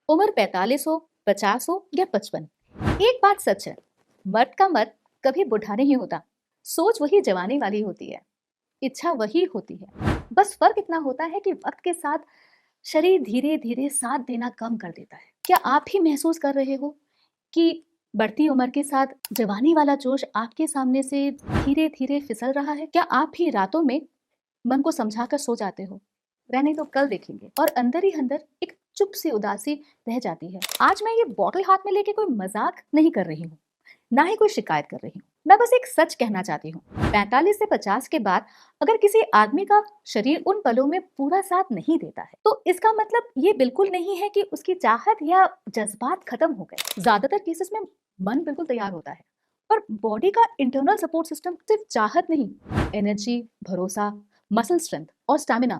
उम्र 45 हो, 50 हो या 55, एक बात सच है, मर्द का मत कभी बूढ़ा नहीं होता। सोच वही जवानी वाली होती है, इच्छा वही होती है। बस फर्क इतना होता है कि वक्त के साथ शरीर धीरे धीरे साथ देना कम कर देता है। क्या आप भी महसूस कर रहे हो कि बढ़ती उम्र के साथ जवानी वाला जोश आपके सामने से धीरे धीरे फिसल रहा है? क्या आप भी रातों में मन को समझाकर सो जाते हो, रहने तो कल देखेंगे, और अंदर ही अंदर एक चुप सी उदासी रह जाती है? आज मैं ये बॉटल हाथ में लेके कोई मजाक नहीं कर रही हूँ, ना ही कोई शिकायत कर रही हूँ। मैं बस एक सच कहना चाहती हूँ। 45 से 50 के बाद अगर किसी आदमी का शरीर उन पलों में पूरा साथ नहीं देता है, तो इसका मतलब ये बिल्कुल नहीं है कि उसकी चाहत या जज्बात खत्म हो गए। ज्यादातर केसेस में मन बिल्कुल तैयार होता है, पर बॉडी का इंटरनल सपोर्ट सिस्टम सिर्फ चाहत नहीं, एनर्जी, भरोसा, मसल स्ट्रेंथ और स्टैमिना,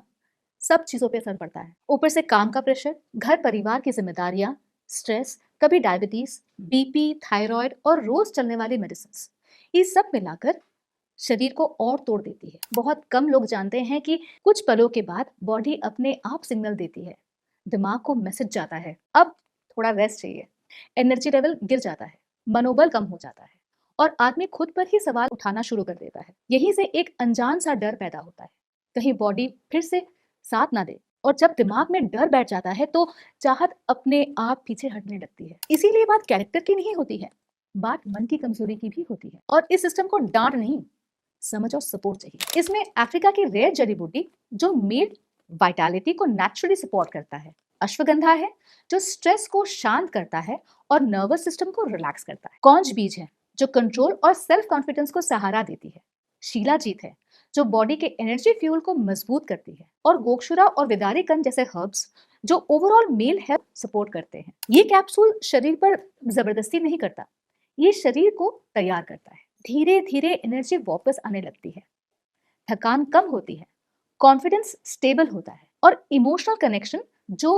सब चीजों पे असर पड़ता है। ऊपर से काम का प्रेशर, घर परिवार की जिम्मेदारियां, स्ट्रेस, कभी डायबिटीज, बीपी, थायराइड और रोज चलने वाली मेडिसिन, ये सब मिलाकर शरीर को और तोड़ देती है। बहुत कम लोग जानते हैं कि कुछ पलों के बाद बॉडी अपने आप सिग्नल देती है, दिमाग को मैसेज जाता है, अब थोड़ा रेस्ट चाहिए। एनर्जी लेवल गिर जाता है, मनोबल कम हो जाता है और आदमी खुद पर ही सवाल उठाना शुरू कर देता है। यहीं से एक अनजान सा डर पैदा होता है, कहीं बॉडी फिर से साथ ना दे। और जब दिमाग में डर बैठ जाता है तो चाहत अपने आप पीछे हटने लगती है। इसीलिए बात कैरेक्टर की नहीं होती है, बात मन की कमजोरी की भी होती है। और इस सिस्टम को डांट नहीं, समझ और सपोर्ट चाहिए। इसमें अफ्रीका की रेयर जड़ी बूटी जो मेड वाइटालिटी को नेचुरली सपोर्ट करता है, अश्वगंधा है जो स्ट्रेस को शांत करता है और नर्वस सिस्टम को रिलैक्स करता है, कौंज बीज है जो कंट्रोल और सेल्फ कॉन्फिडेंस को सहारा देती है, शीलाजीत है जो बॉडी के एनर्जी फ्यूल को मजबूत करती है, और गोक्षुरा और विदारी कंद जैसे हर्ब्स जो ओवरऑल मेल हेल्थ सपोर्ट करते हैं। ये कैप्सूल शरीर पर जबरदस्ती नहीं करता, ये शरीर को तैयार करता है। धीरे धीरे एनर्जी वापस आने लगती है, थकान कम होती है, कॉन्फिडेंस स्टेबल होता है और इमोशनल कनेक्शन जो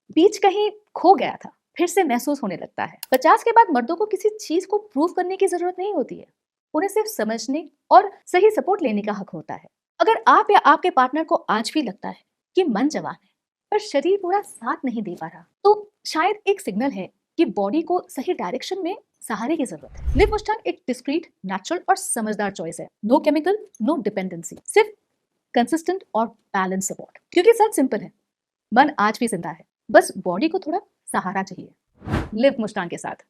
बीच कहीं खो गया था फिर से महसूस होने लगता है। 50 के बाद मर्दों को किसी चीज को प्रूव करने की जरूरत नहीं होती है, उन्हें सिर्फ समझने और सही सपोर्ट लेने का हक होता है। अगर आप या आपके पार्टनर को आज भी लगता है कि मन जवान है पर शरीर पूरा साथ नहीं दे पा रहा, तो शायद एक सिग्नल है कि बॉडी को सही डायरेक्शन में सहारे की जरूरत है। लिव मुस्टांग एक डिस्क्रीट, नेचुरल और समझदार चॉइस है। नो केमिकल, नो डिपेंडेंसी, सिर्फ कंसिस्टेंट और बैलेंस सपोर्ट। क्योंकि सच सिंपल है, मन आज भी जिंदा है, बस बॉडी को थोड़ा सहारा चाहिए। लिव मुस्टांग के साथ।